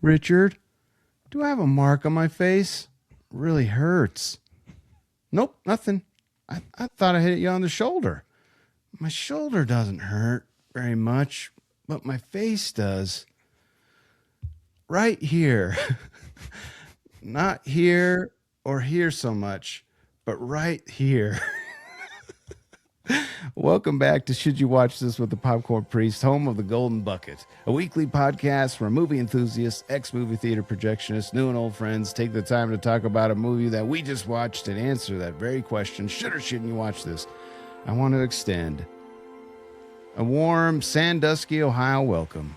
Richard, do I have a mark on my face? Really hurts. Nope, nothing. I thought I hit you on the shoulder. My shoulder doesn't hurt very much, but my face does. Right here. Not here or here so much, but right here. Welcome back to Should You Watch This with the Popcorn Priest, home of the Golden Bucket, a weekly podcast where movie enthusiasts, ex-movie theater projectionists, new and old friends take the time to talk about a movie that we just watched and answer that very question, should or shouldn't you watch this? I want to extend a warm Sandusky, Ohio welcome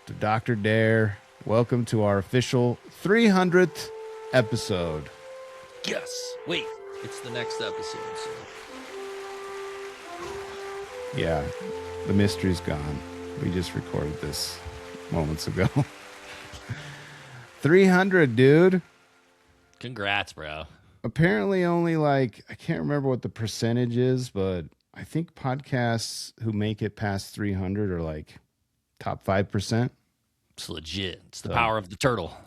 to Dr. Dare. Welcome to our official 300th episode. Yes. Wait, it's the next episode, so... Yeah, the mystery's gone. We just recorded this moments ago. 300, dude. Congrats, bro. Apparently only I can't remember what the percentage is, but I think podcasts who make it past 300 are top 5%. It's legit. It's the power of the turtle.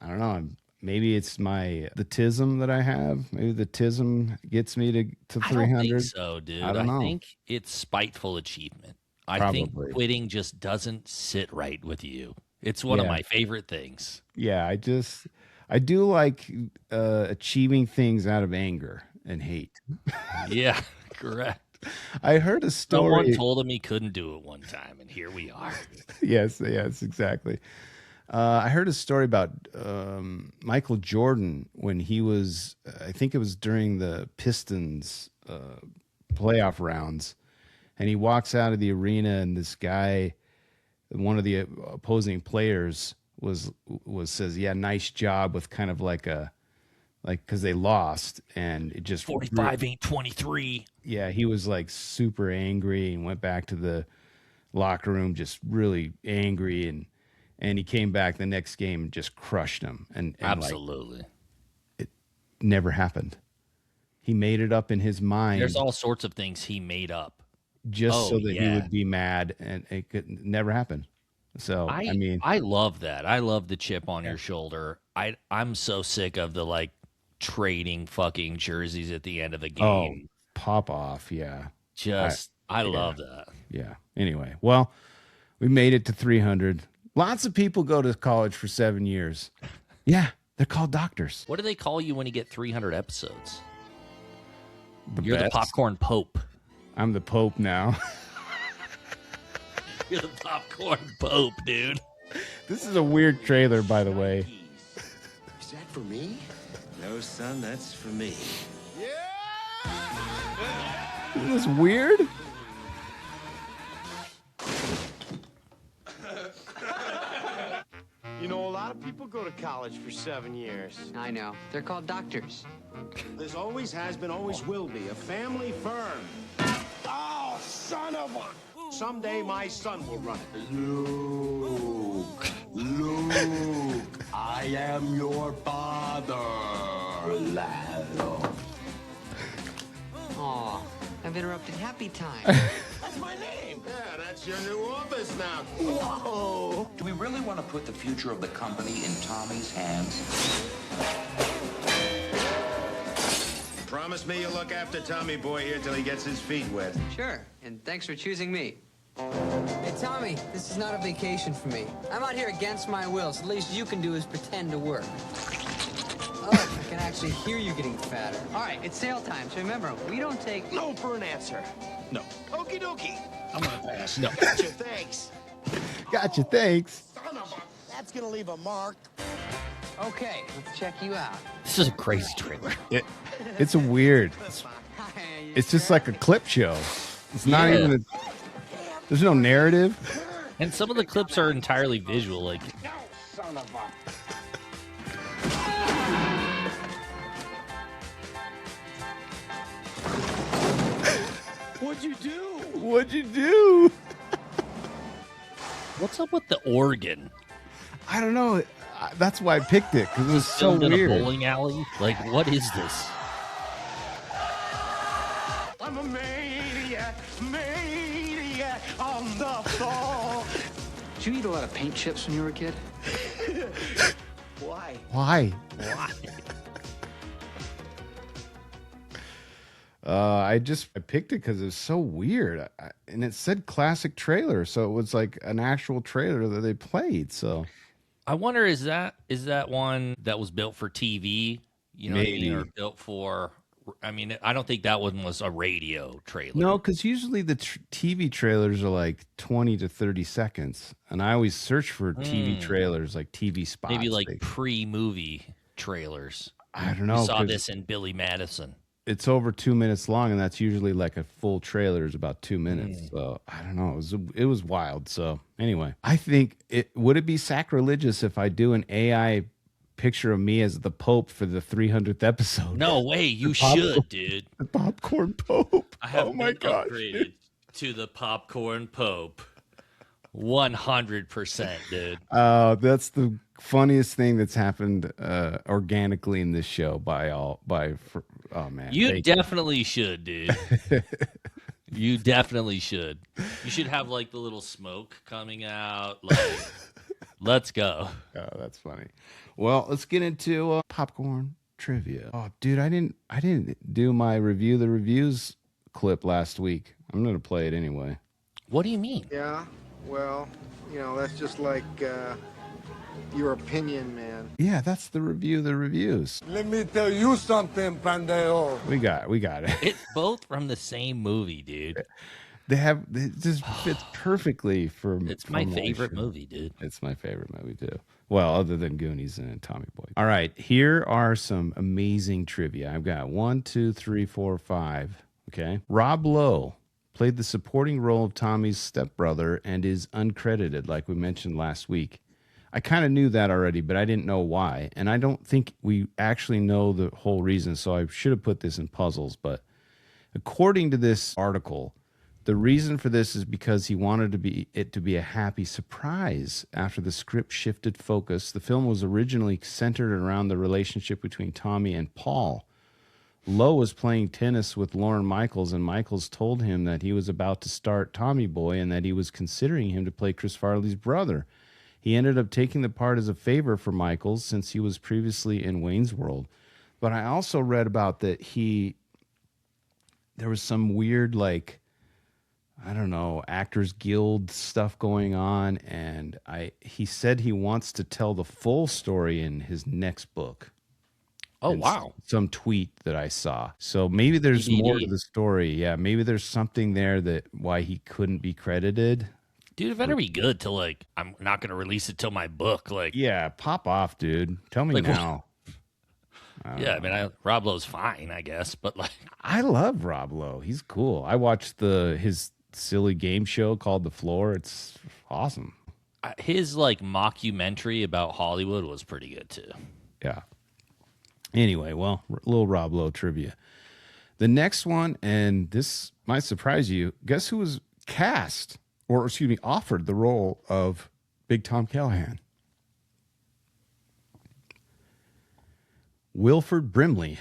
I don't know. Maybe it's the tism that I have. Maybe the tism gets me to 300. I don't think so, dude. I don't know. I think it's spiteful achievement. I think quitting just doesn't sit right with you. It's one of my favorite things. Yeah, I do like achieving things out of anger and hate. Yeah, correct. I heard a story. Someone told him he couldn't do it one time, and here we are. Yes, exactly. I heard a story about Michael Jordan when he was, I think it was during the Pistons playoff rounds, and he walks out of the arena, and this guy, one of the opposing players, says, "Yeah, nice job," with kind of because they lost, and it just 45 ain't 23. Yeah, he was super angry and went back to the locker room just really angry, and he came back the next game and just crushed him. And absolutely, it never happened. He made it up in his mind. There's all sorts of things he made up just so that he would be mad, and it could never happen. So I love that. I love the chip on your shoulder. I'm so sick of the trading fucking jerseys at the end of the game. Oh, pop off, yeah. I love that. Yeah. Anyway, well, we made it to 300. Lots of people go to college for 7 years. Yeah, they're called doctors. What do they call you when you get 300 episodes? You're the popcorn pope. I'm the pope now. You're the popcorn pope, dude. This is a weird trailer, by the way. Is that for me? No, son, that's for me. Isn't this weird? You know, a lot of people go to college for 7 years. I know. They're called doctors. There's always has been, always will be, a family firm. Oh, son of a... Someday my son will run it. Luke, I am your father. Aw, I've interrupted happy time. That's my name. Yeah, that's your new office now. Whoa. Do we really want to put the future of the company in Tommy's hands? Promise me you'll look after Tommy boy here till he gets his feet wet. Sure, and thanks for choosing me. Hey, Tommy, this is not a vacation for me. I'm out here against my will, so the least you can do is pretend to work. Oh, I can actually hear you getting fatter. All right, it's sale time, so remember, we don't take No for an answer. No. Okie dokie. I'm gonna pass. No. Gotcha, thanks. Gotcha, thanks. Son of a... That's gonna leave a mark. Okay, let's check you out. This is a crazy trailer. It's a weird. It's just like a clip show. It's not even there's no narrative. And some of the clips are entirely visual. No, son of a... What'd you do? What'd you do? What's up with the organ? I don't know. That's why I picked it, because it was so Filmed in weird. a bowling alley? What is this? I'm a maniac, maniac. All Did you eat a lot of paint chips when you were a kid? Why? Why? I picked it because it's so weird, and it said classic trailer, so it was like an actual trailer that they played. So I wonder, is that one that was built for TV? You know what I mean? Or built for? I mean, I don't think that one was a radio trailer. no, because usually the TV trailers are like 20 to 30 seconds, and I always search for TV trailers, like TV spots, Maybe like pre-movie trailers. I don't know. We saw this in Billy Madison. It's over 2 minutes long, and that's usually like a full trailer is about 2 minutes. So I don't know. It was wild. So anyway, I think would it be sacrilegious if I do an AI picture of me as the Pope for the 300th episode? No way, you should, dude. The popcorn Pope. I have oh my been gosh. upgraded to the popcorn Pope. 100%, dude. That's the funniest thing that's happened organically in this show oh man. You definitely should, dude. You definitely should. You should have like the little smoke coming out. Like, let's go. Oh, that's funny. Well, let's get into popcorn trivia. Oh, dude, I didn't do my review the reviews clip last week. I'm gonna play it anyway. What do you mean? Yeah, well, that's just like your opinion, man. Yeah, that's the review the reviews. Let me tell you something, pendejo. We got it. It's both from the same movie, dude. It just fits perfectly for. It's my favorite movie, dude. It's my favorite movie too. Well, other than Goonies and Tommy Boy. All right, here are some amazing trivia. I've got 1, 2, 3, 4, 5. Okay, Rob Lowe played the supporting role of Tommy's stepbrother and is uncredited, like we mentioned last week. I kind of knew that already, but I didn't know why, and I don't think we actually know the whole reason. So I should have put this in puzzles. But according to this article, the reason for this is because he wanted it to be a happy surprise after the script shifted focus. The film was originally centered around the relationship between Tommy and Paul. Lowe was playing tennis with Lorne Michaels, and Michaels told him that he was about to start Tommy Boy and that he was considering him to play Chris Farley's brother. He ended up taking the part as a favor for Michaels since he was previously in Wayne's World. But I also read about that there was some weird, like, I don't know, Actors Guild stuff going on, and he said he wants to tell the full story in his next book. Oh, wow. Some tweet that I saw. So maybe there's more to the story. Yeah, maybe there's something there why he couldn't be credited. Dude, it better be good till, like, I'm not going to release it till my book. Like, yeah, pop off, dude. Tell me now. Yeah, I mean, Rob Lowe's fine, I guess, but, like, I love Rob Lowe. He's cool. I watched his silly game show called The Floor. It's awesome. His, like, mockumentary about Hollywood was pretty good, too. Yeah. Anyway, well, a little Rob Lowe trivia. The next one, and this might surprise you, guess who was offered the role of Big Tom Callahan? Wilford Brimley.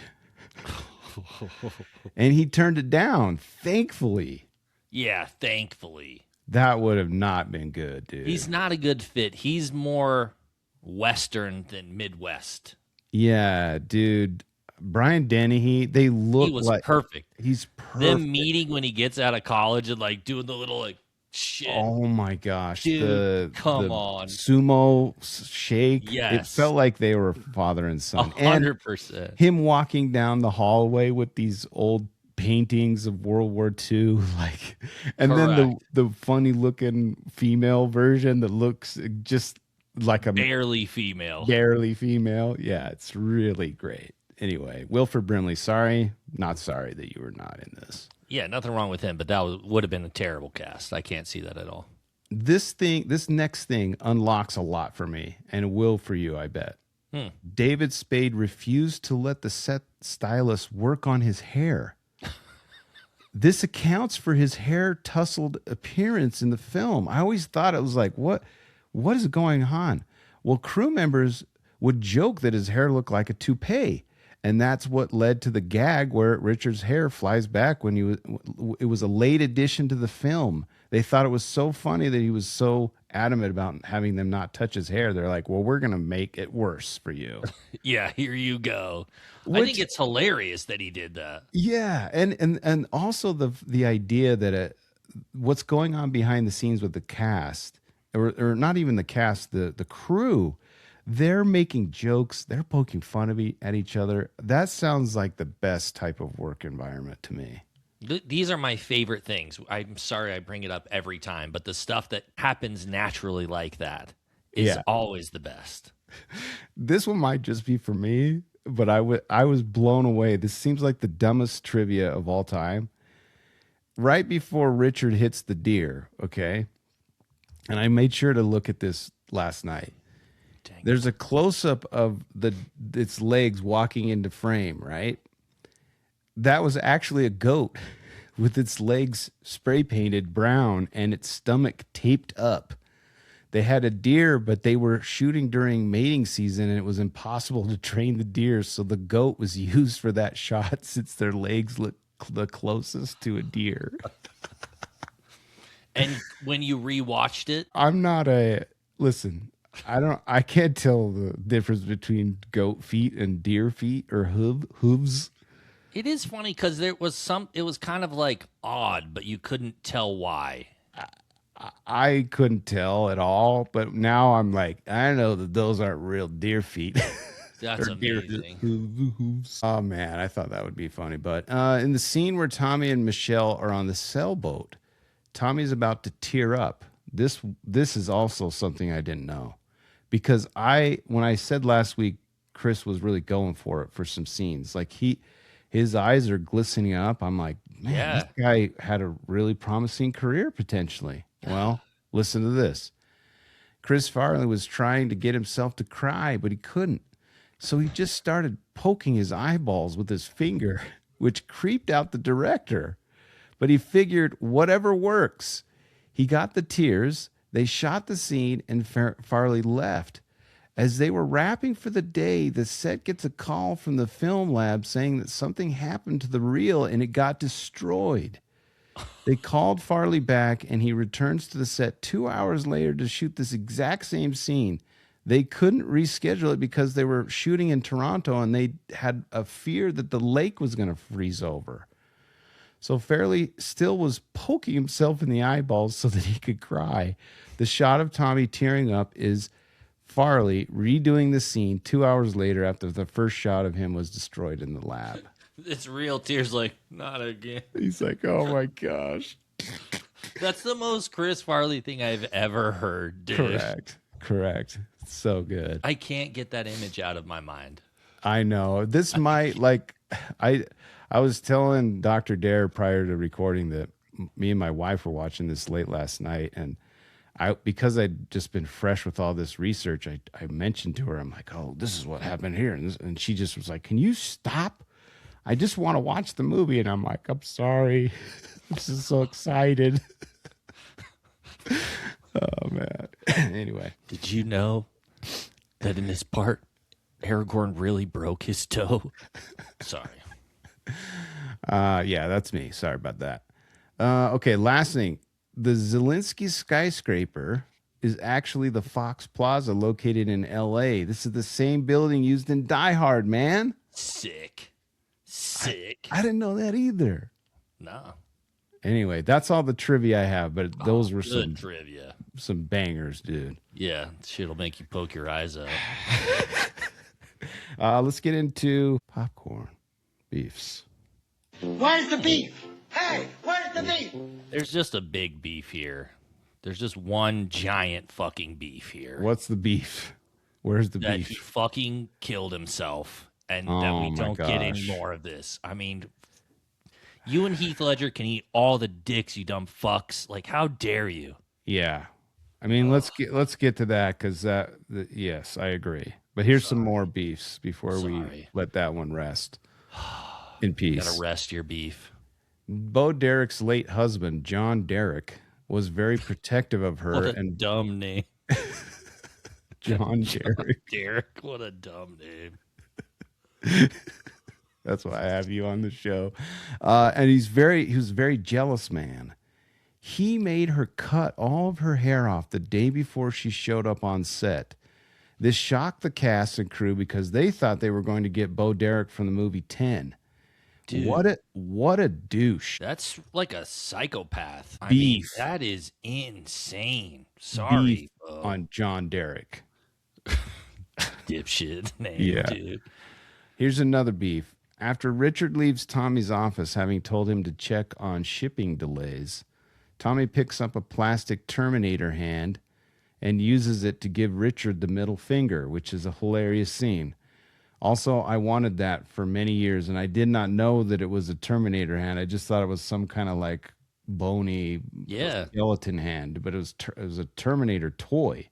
And he turned it down, thankfully. Yeah, thankfully. That would have not been good, dude. He's not a good fit. He's more Western than Midwest. Yeah, dude. Brian Dennehy, he was like perfect. He's perfect. Them meeting when he gets out of college and like doing the little like shit. Oh my gosh. Dude, come the on. Sumo shake. Yes. It felt like they were father and son. 100%. And him walking down the hallway with these old paintings of World War II, like, and Correct. then the funny looking female version that looks just like a barely female. Yeah, it's really great. Anyway, Wilford Brimley, not sorry that you were not in this. Yeah, nothing wrong with him, but that would have been a terrible cast. I can't see that at all. This next thing unlocks a lot for me, and it will for you, I bet. David Spade refused to let the set stylist work on his hair. This accounts for his hair tousled appearance in the film. I always thought it was like, what is going on? Well, crew members would joke that his hair looked like a toupee, and that's what led to the gag where Richard's hair flies back when it was a late addition to the film. They thought it was so funny that he was so adamant about having them not touch his hair. They're like, well, we're going to make it worse for you. Yeah, here you go. I think it's hilarious that he did that. Yeah, and also the idea that what's going on behind the scenes with the cast, or not even the cast, the crew, they're making jokes, they're poking fun at each other. That sounds like the best type of work environment to me. These are my favorite things. I'm sorry I bring it up every time, but the stuff that happens naturally like that is always the best. This one might just be for me, but I was blown away. This seems like the dumbest trivia of all time. Right before Richard hits the deer, okay? And I made sure to look at this last night. Dang. There's a close-up of its legs walking into frame, right? That was actually a goat with its legs spray painted brown and its stomach taped up. They had a deer, but they were shooting during mating season, and it was impossible to train the deer, so the goat was used for that shot since their legs look the closest to a deer. And when you rewatched it, I can't tell the difference between goat feet and deer feet or hooves. It is funny because it was kind of like odd, but you couldn't tell why. I couldn't tell at all, but now I'm like, I know that those aren't real deer feet. That's amazing. Oh man, I thought that would be funny. But in the scene where Tommy and Michelle are on the sailboat, Tommy's about to tear up. This is also something I didn't know, because when I said last week Chris was really going for it for some scenes, like his eyes are glistening up. I'm like, man, this guy had a really promising career potentially. Well, listen to this. Chris Farley was trying to get himself to cry, but he couldn't. So he just started poking his eyeballs with his finger, which creeped out the director. But he figured whatever works. He got the tears, they shot the scene, and Farley left. As they were wrapping for the day, the set gets a call from the film lab saying that something happened to the reel and it got destroyed. They called Farley back, and he returns to the set 2 hours later to shoot this exact same scene. They couldn't reschedule it because they were shooting in Toronto, and they had a fear that the lake was going to freeze over. So Farley still was poking himself in the eyeballs so that he could cry. The shot of Tommy tearing up is Farley redoing the scene 2 hours later after the first shot of him was destroyed in the lab. It's real tears, like, not again. He's like, oh my gosh. That's the most Chris Farley thing I've ever heard, dude. Correct. So good. I can't get that image out of my mind. I know. This might, like, I was telling Dr. Dare prior to recording that me and my wife were watching this late last night, and because I'd just been fresh with all this research, I mentioned to her, I'm like, oh, this is what happened here. And she just was like, can you stop? I just want to watch the movie. And I'm like, I'm sorry. I'm just so excited. Oh, man. Anyway. Did you know that in this part, Aragorn really broke his toe? Sorry. Yeah, that's me. Sorry about that. Okay, last thing. The Zelensky skyscraper is actually the Fox Plaza located in L.A. This is the same building used in Die Hard, man. Sick. I didn't know that either. No. Anyway, that's all the trivia I have, but those were some trivia. Some bangers, dude. Yeah, shit'll make you poke your eyes out. Let's get into popcorn beefs. Where's the beef? Hey, where's the beef? There's just a big beef here. There's just one giant fucking beef here. What's the beef? Where's the that beef? He fucking killed himself, and that we don't get any more of this. I mean, you and Heath Ledger can eat all the dicks, you dumb fucks. Like, how dare you? Yeah. I mean, let's get to that, because yes, I agree. But here's some more beefs before we let that one rest in peace. You gotta rest your beef. Bo Derek's late husband, John Derek, was very protective of her. What a dumb name. John Derek. Derek, what a dumb name. That's why I have you on the show. And he was a very jealous man. He made her cut all of her hair off the day before she showed up on set. This shocked the cast and crew because they thought they were going to get Bo Derek from the movie 10. Dude, what a douche. That's like a psychopath. I Beef. mean, that is insane. Sorry. Beef on John Derek. Dipshit name, dude. Here's another beef. After Richard leaves Tommy's office, having told him to check on shipping delays, Tommy picks up a plastic Terminator hand and uses it to give Richard the middle finger, which is a hilarious scene. Also, I wanted that for many years, and I did not know that it was a Terminator hand. I just thought it was some kind of like bony skeleton hand, but it was a Terminator toy.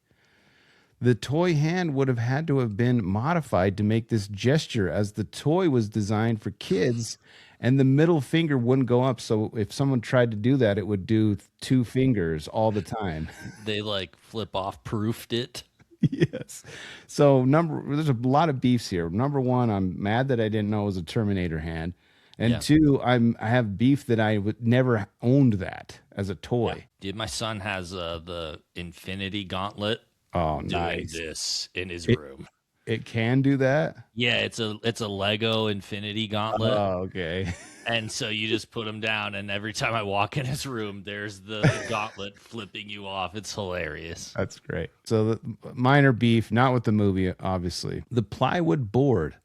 The toy hand would have had to have been modified to make this gesture, as the toy was designed for kids and the middle finger wouldn't go up. So if someone tried to do that, it would do 2 fingers all the time. They like flip off proofed it. Yes. So there's a lot of beefs here. Number one, I'm mad that I didn't know it was a Terminator hand. And two, I have beef that I would never owned that as a toy. Yeah. Dude, my son has the Infinity Gauntlet. Oh, doing nice. This in his room. It can do that? Yeah, it's a Lego Infinity Gauntlet. Oh, okay. And so you just put him down, and every time I walk in his room, there's the gauntlet flipping you off. It's hilarious. That's great. So the minor beef, not with the movie, obviously. The plywood board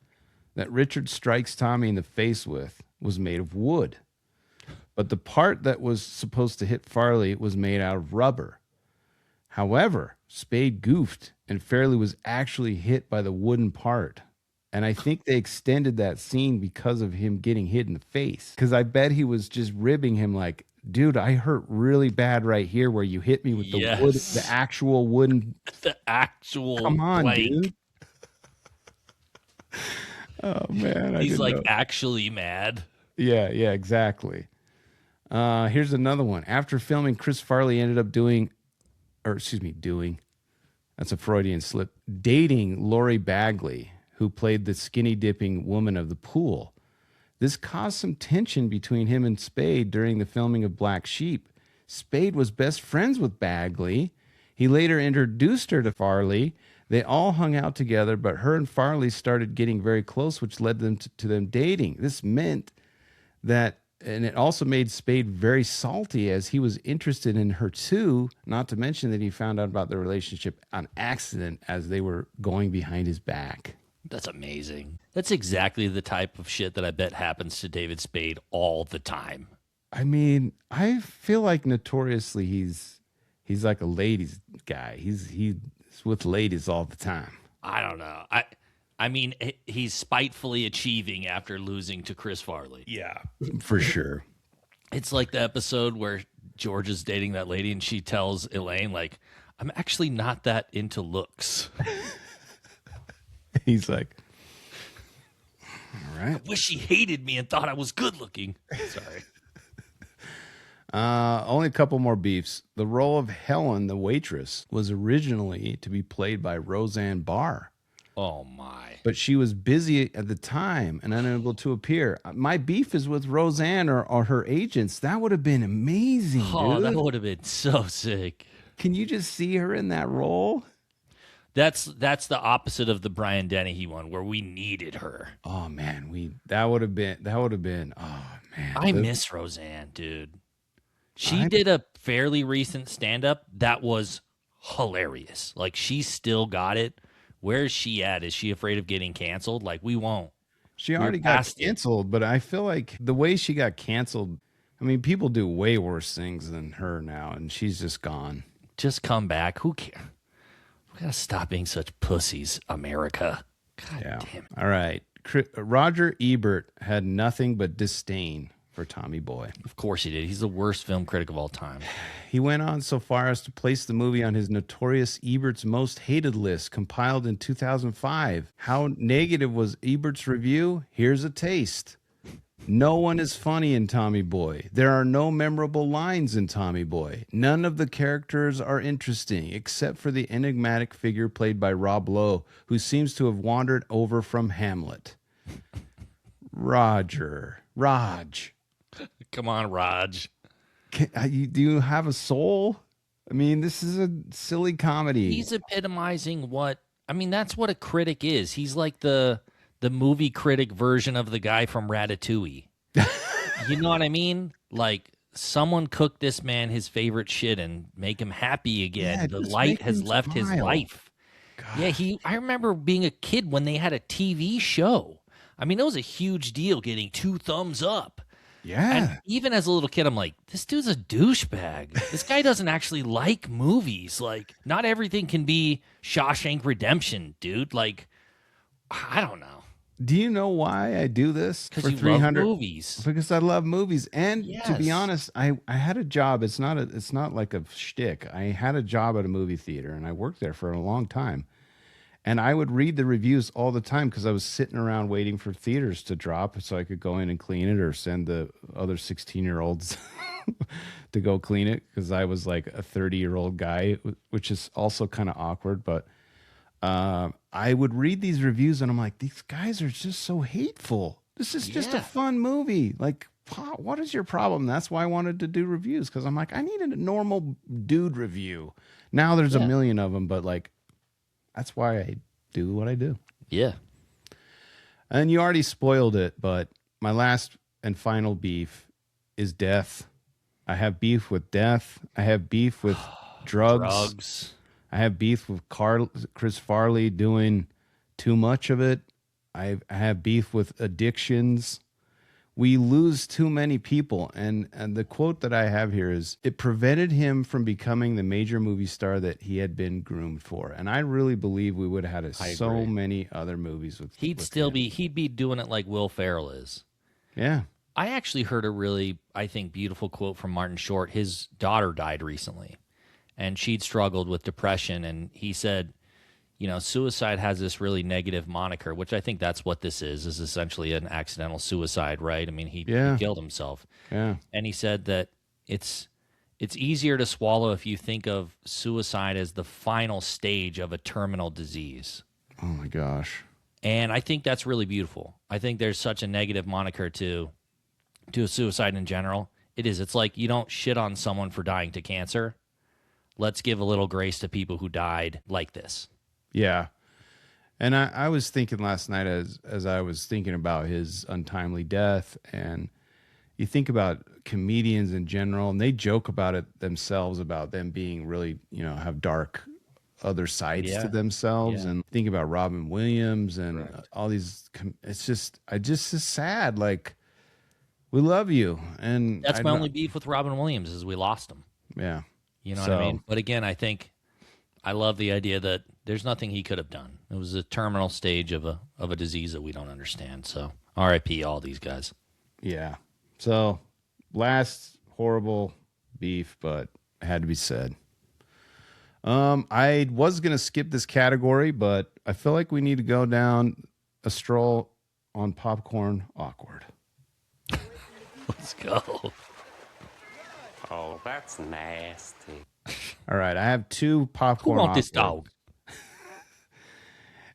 that Richard strikes Tommy in the face with was made of wood. But the part that was supposed to hit Farley was made out of rubber. However, Spade goofed, and Farley was actually hit by the wooden part. And I think they extended that scene because of him getting hit in the face. Because I bet he was just ribbing him like, dude, I hurt really bad right here where you hit me with the wood, the actual wooden. The actual Come on, plank. dude. Oh, man. He's like actually mad. Yeah, exactly. Here's another one. After filming, Chris Farley ended up that's a Freudian slip, dating Lori Bagley, who played the skinny dipping woman of the pool. This caused some tension between him and Spade during the filming of Black Sheep. Spade was best friends with Bagley. He later introduced her to Farley. They all hung out together, but her and Farley started getting very close, which led them to them dating. This meant that, and it also made Spade very salty, as he was interested in her too, not to mention that he found out about their relationship on accident as they were going behind his back. That's amazing. That's exactly the type of shit that I bet happens to David Spade all the time. I mean, I feel like notoriously he's like a ladies guy. He's with ladies all the time. I don't know. I mean, he's spitefully achieving after losing to Chris Farley. Yeah, for sure. It's like the episode where George is dating that lady and she tells Elaine, like, I'm actually not that into looks. He's like, all right. I wish she hated me and thought I was good looking. Sorry. Only a couple more beefs. The role of Helen, the waitress, was originally to be played by Roseanne Barr. Oh, my. But she was busy at the time and unable to appear. My beef is with Roseanne or her agents. That would have been amazing, dude. That would have been so sick. Can you just see her in that role? That's the opposite of the Brian Dennehy one, where we needed her. Oh, man. That would have been, oh, man. I miss Roseanne, dude. She did a fairly recent stand-up that was hilarious. Like, she still got it. Where is she at? Is she afraid of getting canceled? Like, we won't. She already got canceled, but I feel like the way she got canceled, I mean, people do way worse things than her now, and she's just gone. Just come back. Who cares? We gotta stop being such pussies, America. God damn it. All right. Roger Ebert had nothing but disdain for Tommy Boy. Of course he did. He's the worst film critic of all time. He went on so far as to place the movie on his notorious Ebert's Most Hated list, compiled in 2005. How negative was Ebert's review? Here's a taste. No one is funny in Tommy Boy. There are no memorable lines in Tommy Boy. None of the characters are interesting, except for the enigmatic figure played by Rob Lowe, who seems to have wandered over from Hamlet. Raj. Come on, Raj. Do you have a soul? I mean, this is a silly comedy. He's epitomizing that's what a critic is. He's like the movie critic version of the guy from Ratatouille. You know what I mean? Like, someone cook this man his favorite shit and make him happy again. Yeah, the just light make has him left his smile. life. God. Yeah, I remember being a kid when they had a TV show. I mean, it was a huge deal getting 2 thumbs up. Yeah. And even as a little kid, I'm like, this dude's a douchebag. This guy doesn't actually like movies. Like, not everything can be Shawshank Redemption, dude. Like, I don't know. Do you know why I do this? Because you love movies. Because I love movies. And to be Yes. honest, I had a job. It's not like a shtick. I had a job at a movie theater, and I worked there for a long time. And I would read the reviews all the time because I was sitting around waiting for theaters to drop so I could go in and clean it or send the other 16-year-olds to go clean it because I was like a 30-year-old guy, which is also kind of awkward. But I would read these reviews and I'm like, these guys are just so hateful. This is just a fun movie. Like, what is your problem? That's why I wanted to do reviews because I'm like, I needed a normal dude review. Now there's a million of them, but like, that's why I do what I do. Yeah. And you already spoiled it, but my last and final beef is death. I have beef with death. I have beef with drugs. I have beef with Chris Farley doing too much of it. I have beef with addictions. We lose too many people. And the quote that I have here is, it prevented him from becoming the major movie star that he had been groomed for. And I really believe we would have had so many other movies with He'd be doing it like Will Ferrell is. Yeah. I actually heard a really, I think, beautiful quote from Martin Short. His daughter died recently, and she'd struggled with depression. And he said, you know, suicide has this really negative moniker, which I think that's what this is essentially an accidental suicide, right? I mean, he killed himself. Yeah. And he said that it's easier to swallow if you think of suicide as the final stage of a terminal disease. Oh, my gosh. And I think that's really beautiful. I think there's such a negative moniker to suicide in general. It is. It's like you don't shit on someone for dying to cancer. Let's give a little grace to people who died like this. Yeah. And I was thinking last night as I was thinking about his untimely death, and you think about comedians in general, and they joke about it themselves, about them being really, you know, have dark other sides to themselves. And think about Robin Williams and all these. It's just sad. Like, we love you. And that's my only beef with Robin Williams is we lost him. Yeah. You know what I mean? But again, I love the idea that there's nothing he could have done. It was a terminal stage of a disease that we don't understand. So R.I.P. all these guys. Yeah. So last horrible beef, but it had to be said. I was going to skip this category, but I feel like we need to go down a stroll on popcorn awkward. Let's go. Oh, that's nasty. All right, I have 2 popcorn. Who want this dog?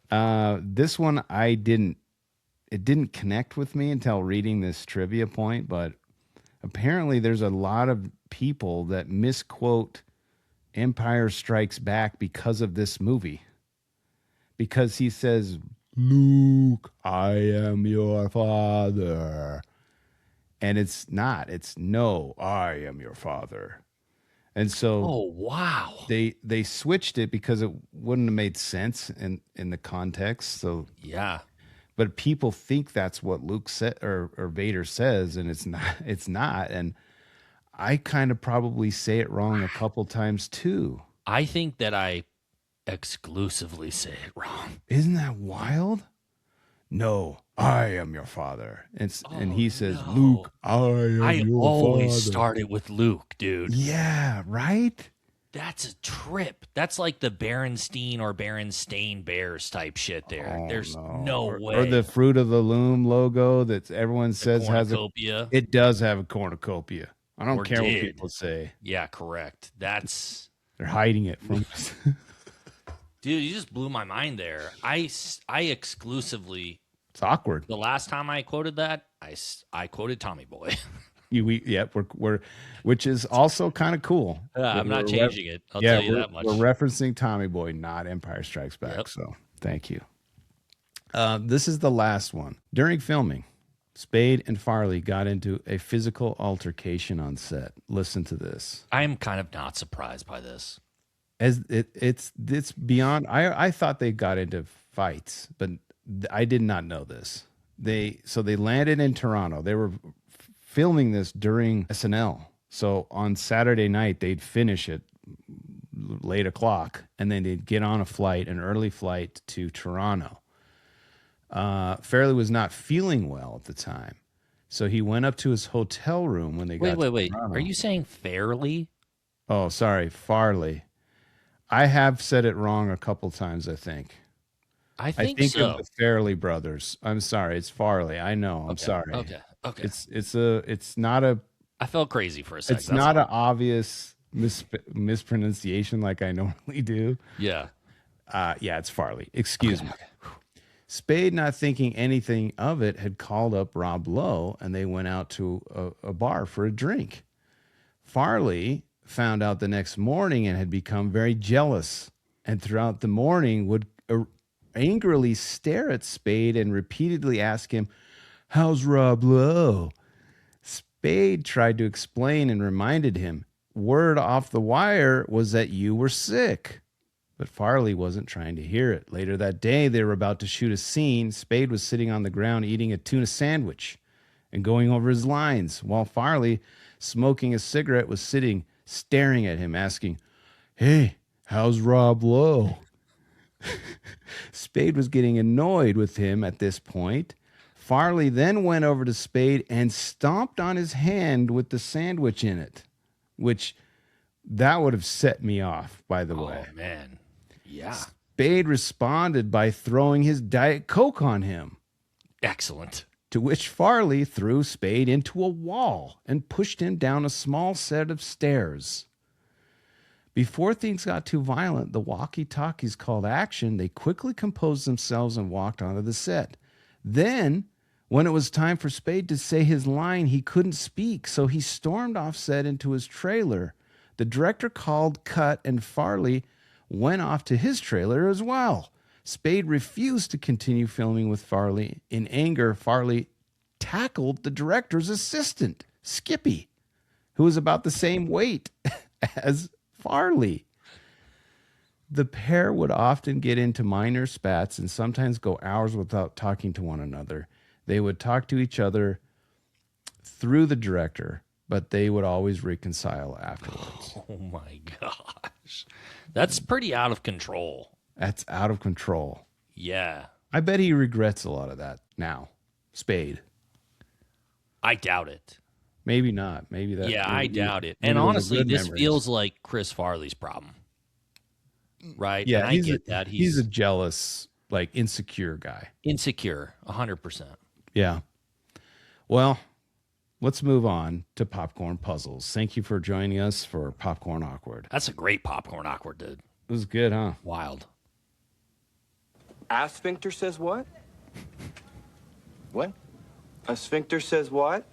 This one it didn't connect with me until reading this trivia point, but apparently there's a lot of people that misquote Empire Strikes Back because of this movie. Because he says, "Luke, I am your father." And it's not. It's, "No, I am your father." And so, oh wow, they switched it because it wouldn't have made sense in the context. So yeah, but people think that's what Luke said or Vader says, and it's not. It's not. And I kind of probably say it wrong a couple times too. I think that I exclusively say it wrong. Isn't that wild? "No, I am your father." And he says, no. "Luke, I am your father." I always started with Luke, dude. Yeah, right? That's a trip. That's like the Berenstein or Berenstain Bears type shit there. Oh, There's no way. Or the Fruit of the Loom logo that everyone says has cornucopia. It does have a cornucopia. I don't care what did. people say. Yeah, correct. They're hiding it from us. Dude, you just blew my mind there. I exclusively. It's awkward. The last time I quoted that, I quoted Tommy Boy. We're which is also kind of cool. I'm not We're changing it. I'll tell you that much. We're referencing Tommy Boy, not Empire Strikes Back. Yep. So thank you. This is the last one. During filming, Spade and Farley got into a physical altercation on set. Listen to this. I'm kind of not surprised by this. As it's beyond. I thought they got into fights, but I did not know this. They landed in Toronto. They were filming this during SNL. So on Saturday night, they'd finish it late o'clock, and then they'd get on an early flight to Toronto. Farley was not feeling well at the time, so he went up to his hotel room when they got to Toronto. Are you saying Fairly? Oh, sorry, Farley. I have said it wrong a couple times, I think. I think so. Of the Farley brothers. I'm sorry, it's Farley. I know. I'm sorry. Okay. It's not a. I felt crazy for a second. It's not an obvious mispronunciation like I normally do. Yeah. Yeah, it's Farley. Excuse me. Spade, not thinking anything of it, had called up Rob Lowe, and they went out to a bar for a drink. Farley found out the next morning and had become very jealous, and throughout the morning would angrily stare at Spade and repeatedly ask him, "How's Rob Lowe?" Spade tried to explain and reminded him, "Word off the wire was that you were sick." But Farley wasn't trying to hear it. Later that day, they were about to shoot a scene. Spade was sitting on the ground eating a tuna sandwich and going over his lines, while Farley, smoking a cigarette, was sitting staring at him, asking, "Hey, how's Rob Lowe?" Spade was getting annoyed with him at this point. Farley then went over to Spade and stomped on his hand with the sandwich in it, which that would have set me off, by the way. Oh, man. Yeah. Spade responded by throwing his Diet Coke on him. Excellent. To which Farley threw Spade into a wall and pushed him down a small set of stairs. Before things got too violent, the walkie-talkies called action. They quickly composed themselves and walked onto the set. Then, when it was time for Spade to say his line, he couldn't speak, so he stormed off set into his trailer. The director called cut, and Farley went off to his trailer as well. Spade refused to continue filming with Farley. In anger, Farley tackled the director's assistant, Skippy, who was about the same weight as Farley. The pair would often get into minor spats and sometimes go hours without talking to one another. They would talk to each other through the director, but they would always reconcile afterwards. Oh, my gosh. That's pretty out of control. That's out of control. Yeah. I bet he regrets a lot of that now. Spade. I doubt it. Maybe not. Maybe that. Yeah, I doubt it. maybe And those are honestly, good this memories. feels like Chris Farley's problem. Right? Yeah, and I get that. He's a jealous, like, insecure guy. Insecure, 100%. Yeah. Well, let's move on to Popcorn Puzzles. Thank you for joining us for Popcorn Awkward. That's a great Popcorn Awkward, dude. It was good, huh? Wild. A sphincter says what? What? A sphincter says what?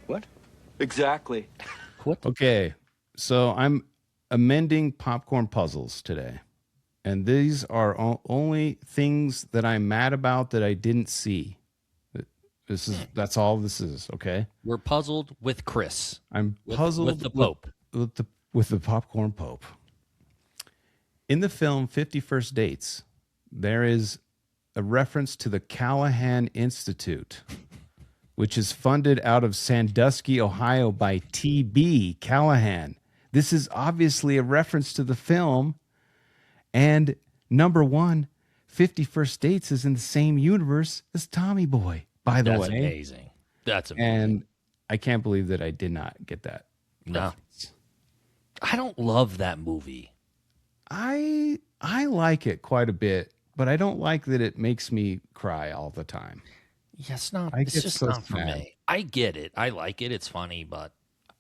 What? Exactly. What? Okay, so I'm amending Popcorn Puzzles today. And these are only things that I'm mad about that I didn't see. That's all this is, okay? We're puzzled with Chris. I'm puzzled with the Pope. With the Popcorn Pope. In the film 50 First Dates, there is a reference to the Callahan Institute, which is funded out of Sandusky, Ohio by T.B. Callahan. This is obviously a reference to the film. And number one, 50 First Dates is in the same universe as Tommy Boy, by the way. That's amazing. That's amazing. And I can't believe that I did not get that. No. reference. I don't love that movie. I like it quite a bit, but I don't like that it makes me cry all the time. Yeah, it's not. I It's get just so not for sad. me. I get it. I like it. It's funny, but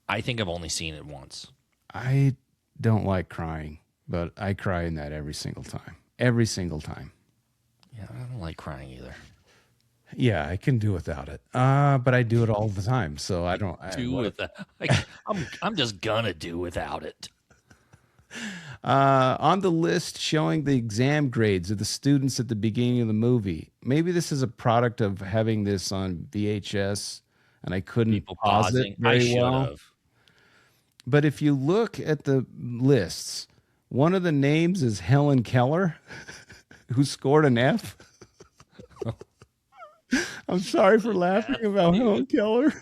I think I've only seen it once. I don't like crying, but I cry in that every single time. Every single time. Yeah, I don't like crying either. Yeah, I can do without it. But I do it all the time, so I don't I'm just gonna do without it. On the list showing the exam grades of the students at the beginning of the movie. Maybe this is a product of having this on VHS and I couldn't People pause pausing. it very I should well. have. But if you look at the lists, one of the names is Helen Keller, who scored an F. I'm sorry for laughing about Helen Keller.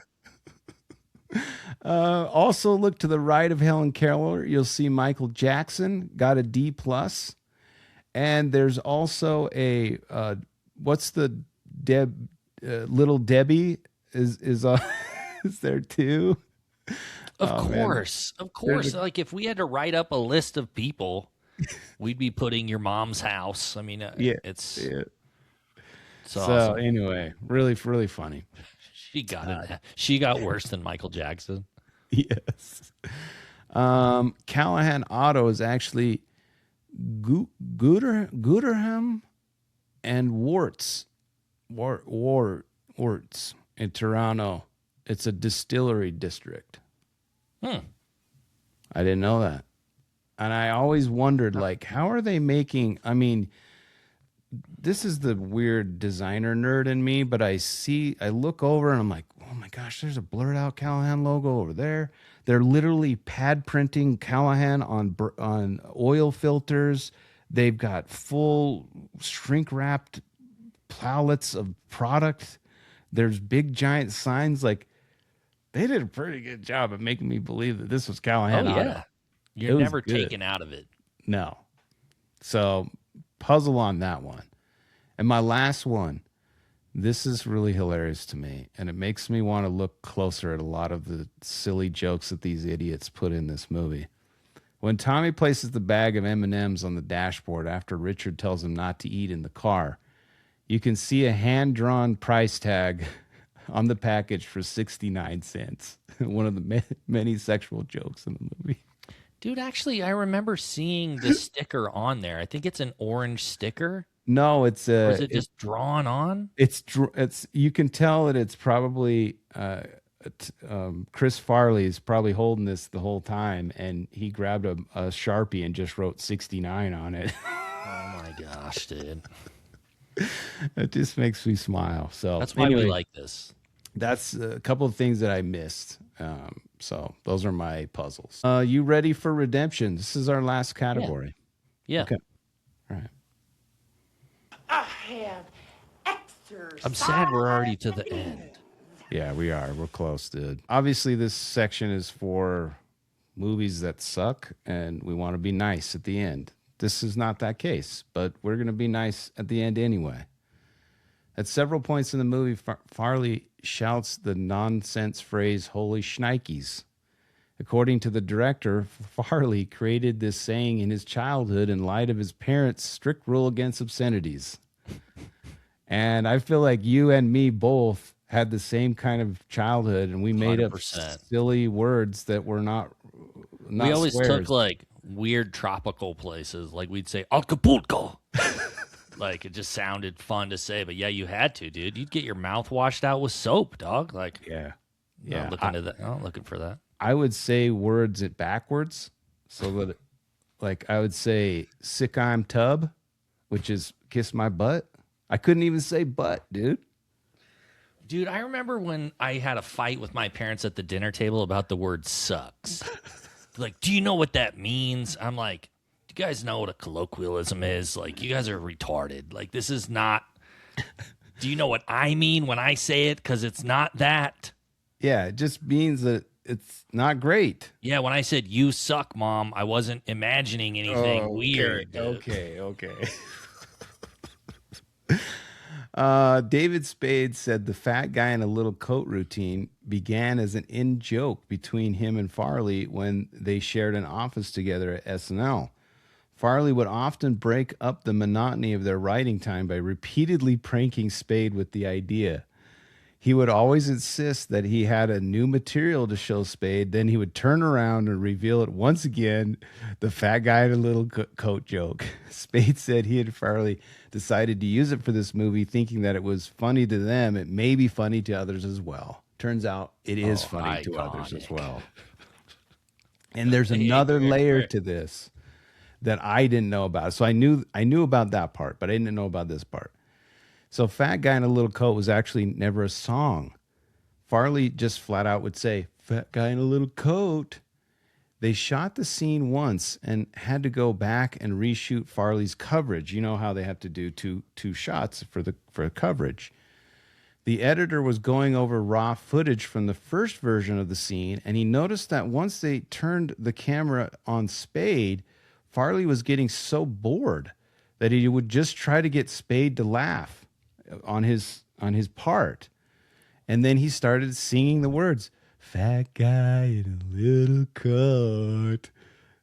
Also, look to the right of Helen Keller. You'll see Michael Jackson got a D plus, and there's also a what's the Little Debbie is is there too? Of course. Like if we had to write up a list of people, we'd be putting your mom's house. I mean, it's so awesome. anyway, really funny. She got it. She got worse than Michael Jackson. Yes. Callahan Auto is actually Gooderham and Warts in Toronto. It's a distillery district. I didn't know that. And I always wondered, like, how are they making, I mean, this is the weird designer nerd in me, but I look over and I'm like, oh my gosh, there's a blurred out Callahan logo over there. They're literally pad printing Callahan on oil filters. They've got full shrink wrapped pallets of product. There's big giant signs. Like, they did a pretty good job of making me believe that this was Callahan Auto. Yeah. You're never taken out of it. No. So puzzle on that one. And my last one, this is really hilarious to me, and it makes me want to look closer at a lot of the silly jokes that these idiots put in this movie. When Tommy places the bag of M&Ms on the dashboard after Richard tells him not to eat in the car, you can see a hand-drawn price tag on the package for 69 cents. One of the many sexual jokes in the movie. Dude, actually, I remember seeing the sticker on there. I think it's an orange sticker. No, it's or is it just drawn on? It's you can tell that it's probably Chris Farley is probably holding this the whole time, and he grabbed a Sharpie and just wrote 69 on it. Oh my gosh, dude! It just makes me smile. So that's why we like this. That's a couple of things that I missed. So those are my puzzles. You ready for redemption? This is our last category. Yeah. Okay. All right. I have exercise. I'm sad we're already to the end. Yeah, we are. We're close, dude. Obviously, this section is for movies that suck, and we want to be nice at the end. This is not that case, but we're going to be nice at the end anyway. At several points in the movie, Farley shouts the nonsense phrase, "Holy shnikes." According to the director, Farley created this saying in his childhood in light of his parents' strict rule against obscenities. And I feel like you and me both had the same kind of childhood, and we made 100%. up silly words that were not we always swears. took like weird tropical places. Like we'd say Acapulco. Like it just sounded fun to say, but yeah, you had to, dude. You'd get your mouth washed out with soap, dog. Like yeah. Not looking for that. I would say words backwards, so that, like, I would say "sick I'm tub," which is "kiss my butt." I couldn't even say "butt," dude. Dude, I remember when I had a fight with my parents at the dinner table about the word "sucks." Like, do you know what that means? I'm like, do you guys know what a colloquialism is? Like, you guys are retarded. Like, this is not. Do you know what I mean when I say it? Because it's not that. Yeah, it just means that it's not great. Yeah, when I said "you suck, Mom," I wasn't imagining anything weird. Dude. Okay. David Spade said the fat guy in a little coat routine began as an in-joke between him and Farley when they shared an office together at SNL. Farley would often break up the monotony of their writing time by repeatedly pranking Spade with the idea. He would always insist that he had a new material to show Spade. Then he would turn around and reveal it once again, the fat guy in a little coat joke. Spade said he and Farley decided to use it for this movie, thinking that it was funny to them. It may be funny to others as well. Turns out it is funny to others as well. And there's another layer to this that I didn't know about. So I knew about that part, but I didn't know about this part. So Fat Guy in a Little Coat was actually never a song. Farley just flat out would say, Fat Guy in a Little Coat. They shot the scene once and had to go back and reshoot Farley's coverage. You know how they have to do two shots for coverage. The editor was going over raw footage from the first version of the scene, and he noticed that once they turned the camera on Spade, Farley was getting so bored that he would just try to get Spade to laugh on his part. And then he started singing the words, Fat Guy in a Little Coat.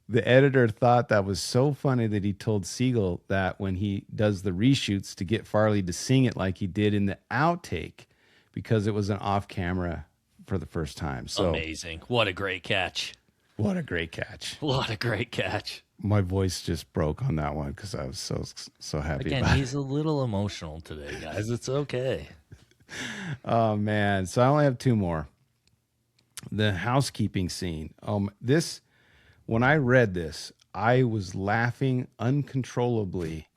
The editor thought that was so funny that he told Siegel that when he does the reshoots to get Farley to sing it like he did in the outtake, because it was an off camera for the first time. So amazing. What a great catch. What a great catch. What a great catch. My voice just broke on that one because I was so happy Again, about it. he's a little emotional today, guys. It's okay. Oh, man. So I only have two more. The housekeeping scene. When I read this, I was laughing uncontrollably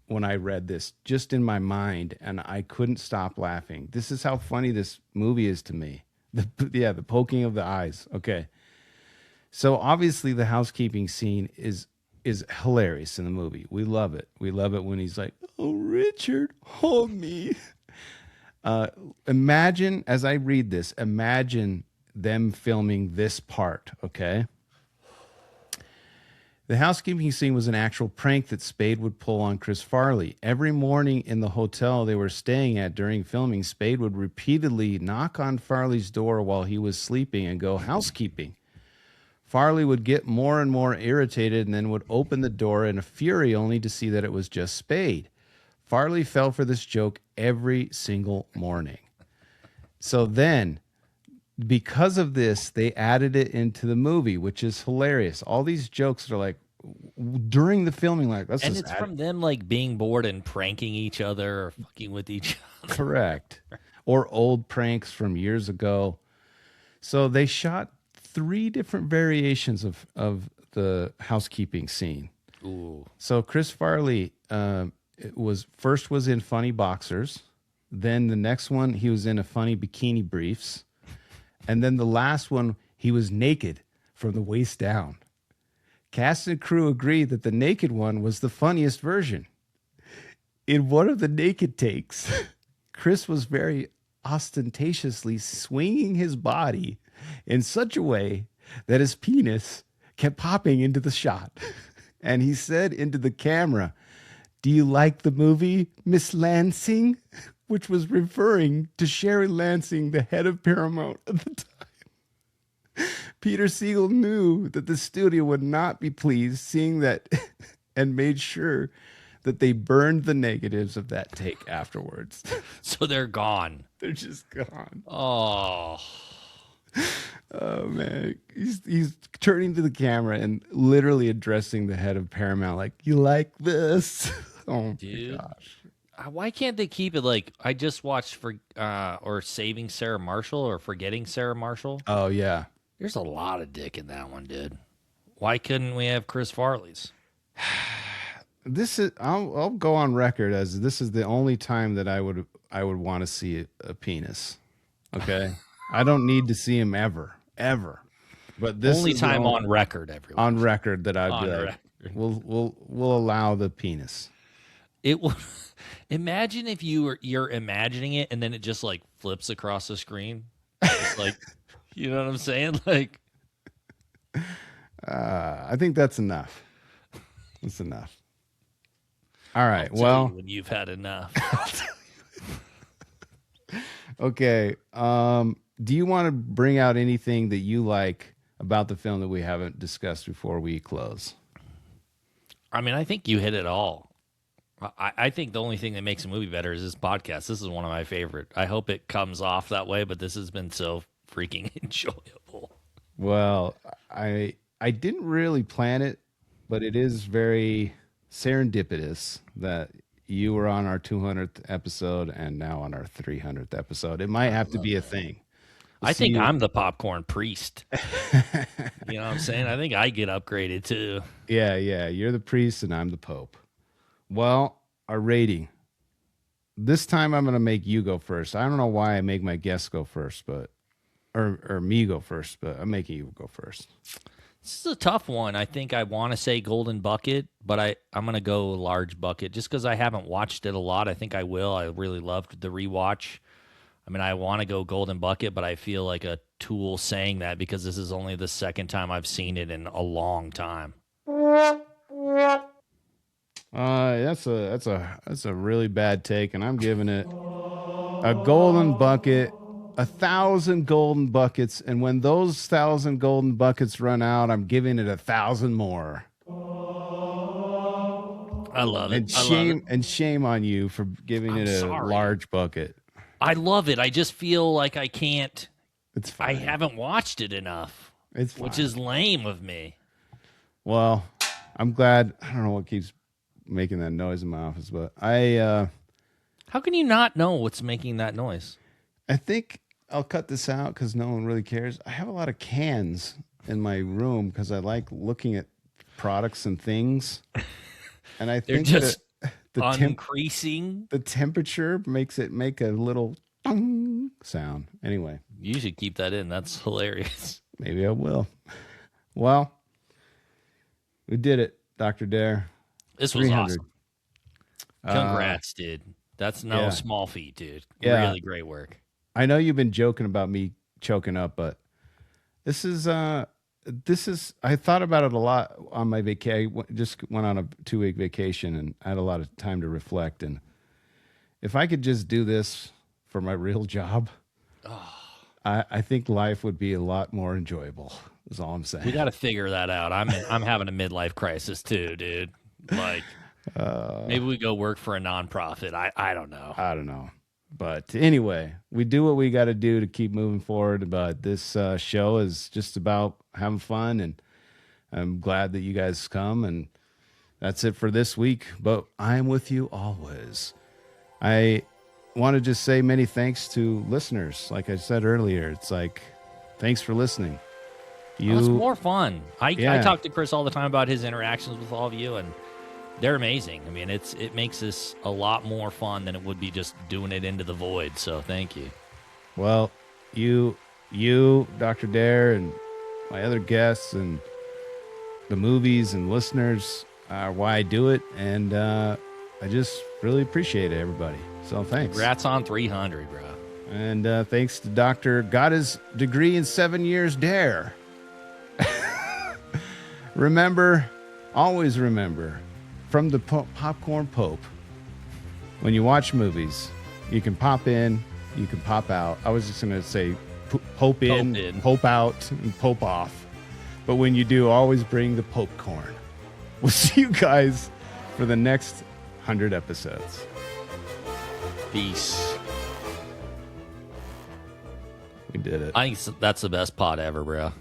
when I read this, just in my mind, and I couldn't stop laughing. This is how funny this movie is to me. The poking of the eyes. Okay. So obviously the housekeeping scene is hilarious in the movie. We love it. We love it when he's like, "Oh, Richard, hold me." Imagine, as I read this, imagine them filming this part, okay? The housekeeping scene was an actual prank that Spade would pull on Chris Farley. Every morning in the hotel they were staying at during filming, Spade would repeatedly knock on Farley's door while he was sleeping and go, "Housekeeping." Farley would get more and more irritated and then would open the door in a fury only to see that it was just Spade. Farley fell for this joke every single morning. So then, because of this, they added it into the movie, which is hilarious. All these jokes are like, during the filming, like, let's and just it's add from it. them like being bored and pranking each other or fucking with each other. Correct. Or old pranks from years ago. So they shot 3 different variations of the housekeeping scene. Ooh. So Chris Farley was in funny boxers. Then the next one, he was in a funny bikini briefs. And then the last one, he was naked from the waist down. Cast and crew agreed that the naked one was the funniest version. In one of the naked takes, Chris was very ostentatiously swinging his body in such a way that his penis kept popping into the shot. And he said into the camera, "Do you like the movie, Miss Lansing?" Which was referring to Sherry Lansing, the head of Paramount at the time. Peter Siegel knew that the studio would not be pleased seeing that and made sure that they burned the negatives of that take afterwards. So they're gone. They're just gone. Oh. Oh, man. He's turning to the camera and literally addressing the head of Paramount like, "You like this?" Oh, dude. my gosh. Why can't they keep it like I just watched or Saving Sarah Marshall or Forgetting Sarah Marshall? Oh, yeah. There's a lot of dick in that one, dude. Why couldn't we have Chris Farley's? I'll go on record as this is the only time that I would want to see a penis. Okay? I don't need to see him ever. But this only is time on record, everyone. On record that I'd be like, we'll allow the penis. It will. Imagine if you're imagining it and then it just like flips across the screen. It's like, you know what I'm saying? Like, I think that's enough. That's enough. All right. I'll tell Well, you when you've had enough. Okay. Do you want to bring out anything that you like about the film that we haven't discussed before we close? I mean, I think you hit it all. I think the only thing that makes a movie better is this podcast. This is one of my favorite. I hope it comes off that way, but this has been so freaking enjoyable. Well, I didn't really plan it, but it is very serendipitous that you were on our 200th episode and now on our 300th episode. It might have to be a thing. I think I'm the popcorn priest. You know what I'm saying? I think I get upgraded too. Yeah. You're the priest and I'm the pope. Well, our rating. This time I'm going to make you go first. I don't know why I make my guests go first, but or me go first, but I'm making you go first. This is a tough one. I think I want to say golden bucket, but I'm going to go large bucket just because I haven't watched it a lot. I think I will. I really loved the rewatch. I mean, I want to go golden bucket, but I feel like a tool saying that because this is only the second time I've seen it in a long time. That's a really bad take, and I'm giving it a golden bucket. 1,000 golden buckets, and when those 1,000 golden buckets run out, I'm giving it 1,000 more. I love it. And shame on you for giving it a large bucket. I love it. I just feel like I can't. It's fine. I haven't watched it enough. It's fine. Which is lame of me. Well, I'm glad. I don't know what keeps making that noise in my office, but how can you not know what's making that noise? I think I'll cut this out because no one really cares. I have a lot of cans in my room because I like looking at products and things, and I think they're just the increasing. The temperature makes it make a little dong sound. Anyway, you should keep that in. That's hilarious. Maybe I will. Well, we did it, Dr. Dare. This was awesome. Congrats, dude. That's no small feat, dude. Yeah. Really great work. I know you've been joking about me choking up, but this is I thought about it a lot on my vacation. I just went on a 2-week vacation and I had a lot of time to reflect. And if I could just do this for my real job, I think life would be a lot more enjoyable. Is all I'm saying. We got to figure that out. I'm having a midlife crisis too, dude. Like maybe we go work for a nonprofit. I don't know. I don't know. But anyway, we do what we got to do to keep moving forward. But this show is just about having fun, and I'm glad that you guys come. And that's it for this week. But I am with you always. I want to just say many thanks to listeners. Like I said earlier, it's like, thanks for listening. It's more fun. I talk to Chris all the time about his interactions with all of you, and they're amazing. I mean, it makes this a lot more fun than it would be just doing it into the void. So thank you. Well, you, Dr. Dare, and my other guests, and the movies and listeners are why I do it. And I just really appreciate it, everybody. So thanks. Congrats on 300, bro. And thanks to Dr. Got his degree in 7 years Dare. Remember, always remember, from the Popcorn Pope, when you watch movies, you can pop in, you can pop out. I was just going to say pope in, pope out, and pope off. But when you do, always bring the popcorn. We'll see you guys for the next 100 episodes. Peace. We did it. I think that's the best pod ever, bro.